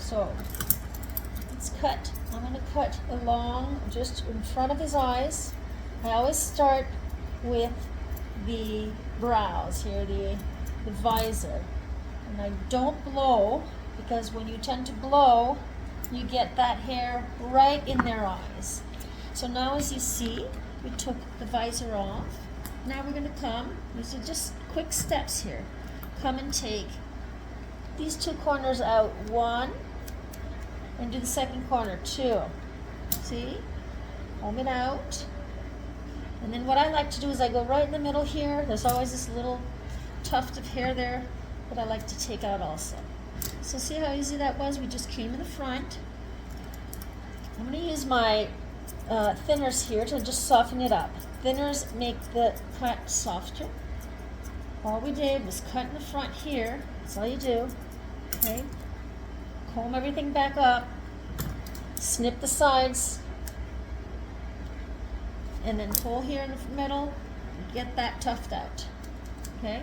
So let's cut. I'm going to cut along just in front of his eyes. I always start with the brows here, the visor. And I don't blow, because when you tend to blow, you get that hair right in their eyes. So now as you see, we took the visor off. Now we're going to come, these are just quick steps here. Come and take these two corners out, one, and do the second corner, two. See? Comb it out. And then what I like to do is I go right in the middle here. There's always this little tuft of hair there that I like to take out also. So see how easy that was? We just came in the front. I'm going to use my thinners here to just soften it up. Thinners make the cut softer. All we did was cut in the front here. That's all you do. Okay? Comb everything back up. Snip the sides. And then pull here in the middle. Get that tuft out. Okay?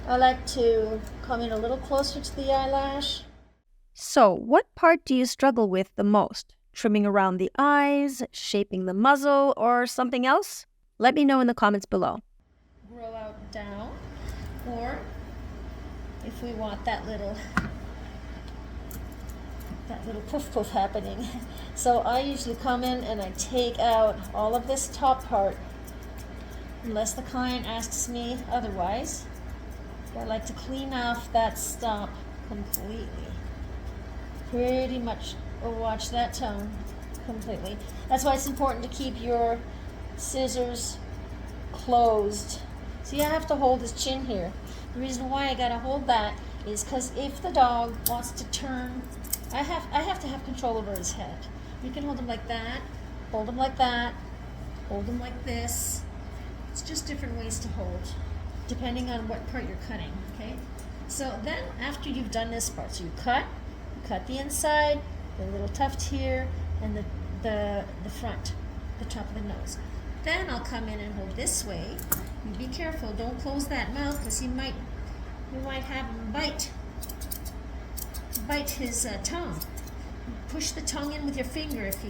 I like to come in a little closer to the eyelash. So, what part do you struggle with the most? Trimming around the eyes, shaping the muzzle, or something else? Let me know in the comments below. Grow out down, or if we want that little poof poof happening. So I usually come in and I take out all of this top part, unless the client asks me otherwise. I like to clean off that stump completely. Pretty much watch that tongue completely. That's why it's important to keep your scissors closed. See, I have to hold his chin here. The reason why I gotta hold that is because if the dog wants to turn, I have to have control over his head. You can hold him like that, hold him like that, hold him like this. It's just different ways to hold, depending on what part you're cutting, okay? So then after you've done this part, so you cut the inside, the little tuft here, and the front, the top of the nose. Then I'll come in and hold this way. You be careful, don't close that mouth, because you might have him bite his tongue. Push the tongue in with your finger if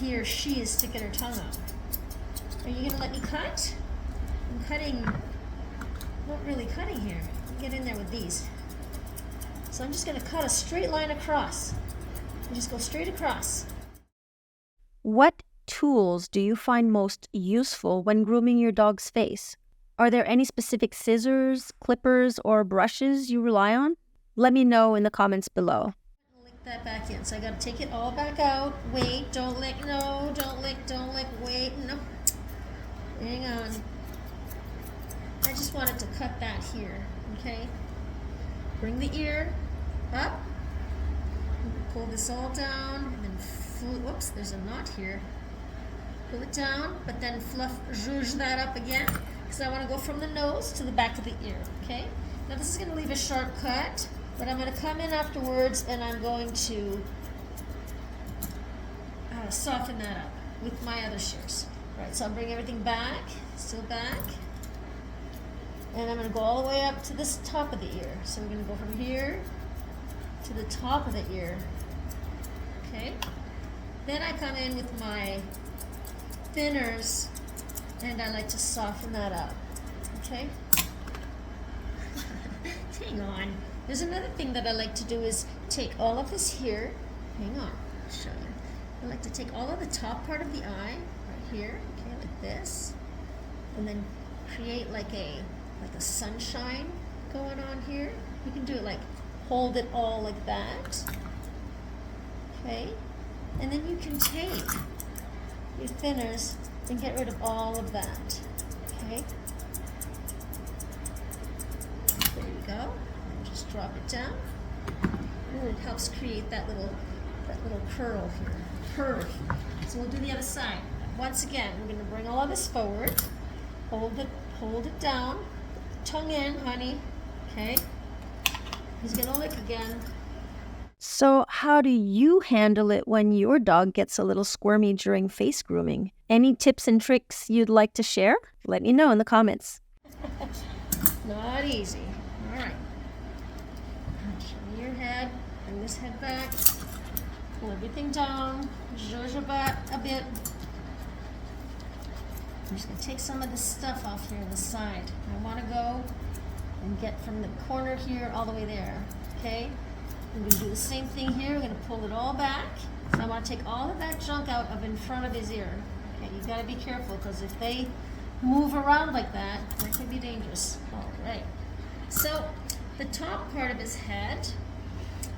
he or she is sticking her tongue out. Are you gonna let me cut? I'm cutting, not really cutting here. Get in there with these. So I'm just gonna cut a straight line across. You just go straight across. What tools do you find most useful when grooming your dog's face? Are there any specific scissors, clippers, or brushes you rely on? Let me know in the comments below. Lick that back in. So I gotta take it all back out. Wait, don't lick, no, don't lick, wait, no. Hang on. I just wanted to cut that here, okay? Bring the ear up. Pull this all down, and then whoops, there's a knot here. Pull it down, but then zhuzh that up again, because I want to go from the nose to the back of the ear, okay? Now this is going to leave a sharp cut, but I'm going to come in afterwards and I'm going to soften that up with my other shears. All right, so I'll bring everything back, still back, and I'm going to go all the way up to this top of the ear. So we're going to go from here to the top of the ear, okay? Then I come in with my thinners and I like to soften that up, okay? Hang on. There's another thing that I like to do is take all of this here. Hang on, I'll show you. I like to take all of the top part of the eye right here, okay, like this, and then create like a sunshine going on here. You can do it like hold it all like that, okay, and then you can take your thinners and get rid of all of that, okay. There you go. And just drop it down. And it helps create that little curl here, curve. So we'll do the other side. Once again, we're going to bring all of this forward. Hold it down. Tongue in, honey. Okay. He's going to lick again. So how do you handle it when your dog gets a little squirmy during face grooming? Any tips and tricks you'd like to share? Let me know in the comments. Not easy. All right. Show me your head. Bring his head back, pull everything down, jojoba a bit. I'm just going to take some of this stuff off here on the side. I want to go and get from the corner here all the way there, okay? We're going to do the same thing here. We're going to pull it all back. So I want to take all of that junk out of in front of his ear. Okay, you've got to be careful because if they move around like that, that could be dangerous. All right. So the top part of his head,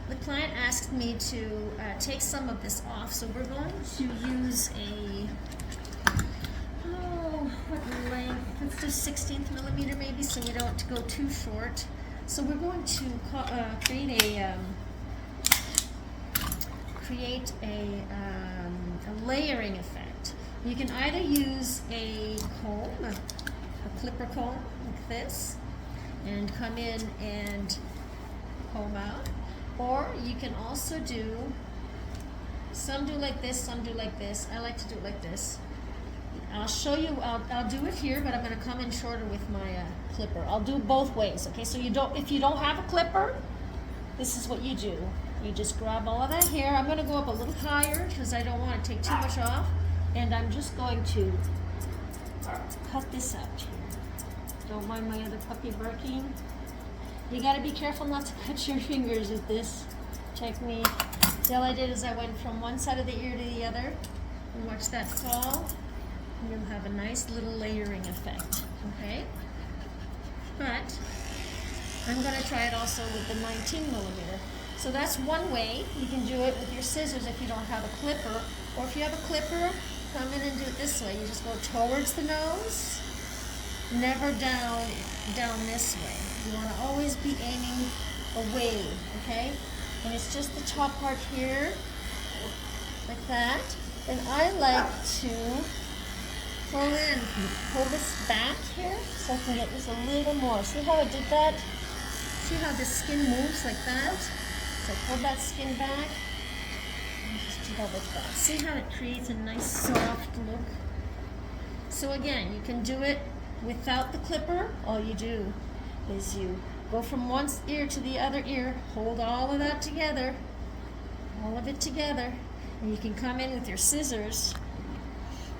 the client asked me to take some of this off. So we're going to use a, what length? Let's do 16th millimeter maybe, so we don't have to go too short. So we're going to create a layering effect. You can either use a comb, a clipper comb like this, and come in and comb out, or you can also do, some do like this, some do like this. I like to do it like this. I'll show you, I'll do it here, but I'm going to come in shorter with my clipper. I'll do both ways, okay? So if you don't have a clipper, this is what you do. You just grab all of that hair. I'm going to go up a little higher because I don't want to take too much off. And I'm just going to cut this out here. Don't mind my other puppy barking. You got to be careful not to cut your fingers with this technique. See, all I did is I went from one side of the ear to the other and watch that fall. And you'll have a nice little layering effect, okay? But I'm going to try it also with the 19 millimeter. So that's one way. You can do it with your scissors if you don't have a clipper. Or if you have a clipper, come in and do it this way. You just go towards the nose, never down this way. You want to always be aiming away, okay? And it's just the top part here, like that. And I like to pull this back here so I can get this a little more. See how I did that? See how the skin moves like that? So pull that skin back and just do that like that. See how it creates a nice soft look? So again, you can do it without the clipper. All you do is you go from one ear to the other ear, hold all of that together, all of it together, and you can come in with your scissors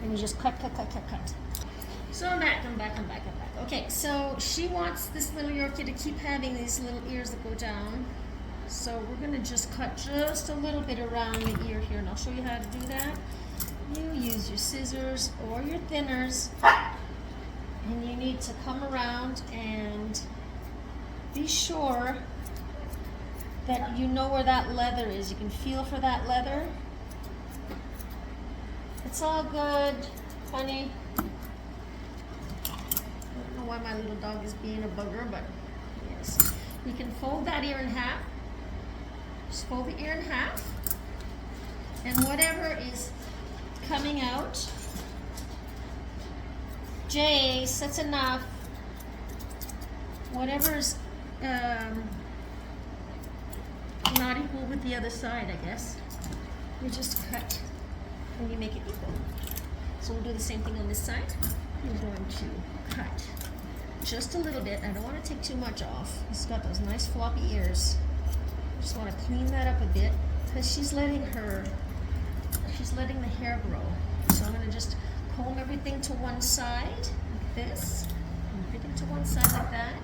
and you just cut. So I'm back. Okay, so she wants this little Yorkie to keep having these little ears that go down. So we're going to just cut just a little bit around the ear here, and I'll show you how to do that. You use your scissors or your thinners, and you need to come around and be sure that you know where that leather is. You can feel for that leather. It's all good, honey. I don't know why my little dog is being a bugger, but yes. You can fold that ear in half. Just fold the ear in half. And whatever is coming out, Jace, that's enough. Whatever's not equal with the other side, I guess, you just cut and you make it equal. So we'll do the same thing on this side. We're going to cut just a little bit. I don't want to take too much off. It's got those nice floppy ears. Just want to clean that up a bit because she's letting the hair grow. So I'm going to just comb everything to one side like this, and everything to one side like that.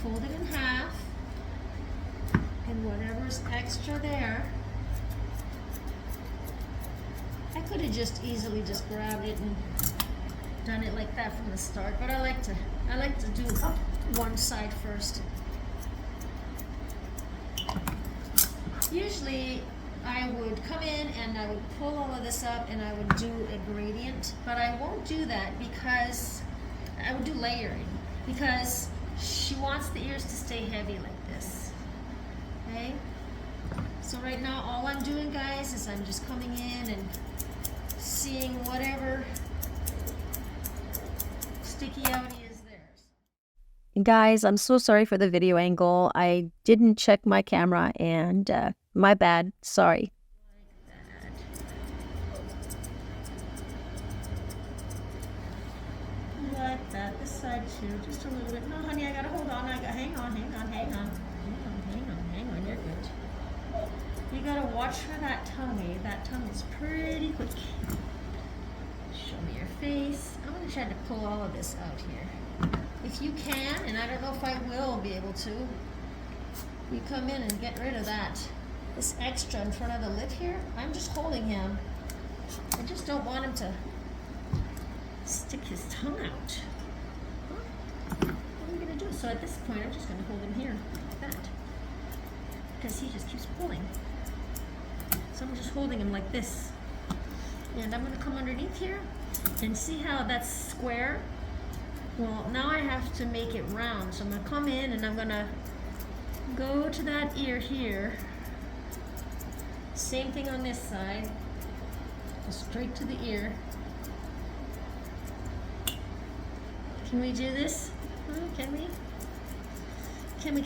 Fold it in half, and whatever's extra there, I could have just easily just grabbed it and done it like that from the start, but I like to do one side first. Usually I would come in and I would pull all of this up and I would do a gradient, but I won't do that because I would do layering because she wants the ears to stay heavy like this. Okay? So right now all I'm doing, guys, is I'm just coming in and seeing whatever sticky outy is there. Guys, I'm so sorry for the video angle. I didn't check my camera and my bad. Sorry. Like that. This side too, just a little bit. No, honey, I gotta hold on. Hang on. You're good. gotta watch for that tummy. That tummy's pretty quick. Show me your face. I'm gonna try to pull all of this out here. If you can, and I don't know if I will be able to, you come in and get rid of that. This extra in front of the lip here, I'm just holding him. I just don't want him to stick his tongue out. What are we gonna do? So at this point, I'm just gonna hold him here like that, because he just keeps pulling. So I'm just holding him like this. And I'm gonna come underneath here and see how that's square. Well, now I have to make it round. So I'm gonna come in and I'm gonna go to that ear here. Same thing on this side. Go straight to the ear. Can we do this? Can we? Can we,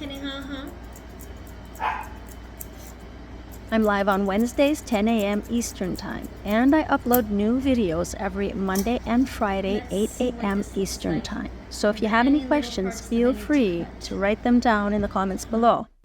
I'm live on Wednesdays, 10 a.m. Eastern Time, and I upload new videos every Monday and Friday, 8 a.m. Eastern Time. So if you have any questions, feel free to write them down in the comments below.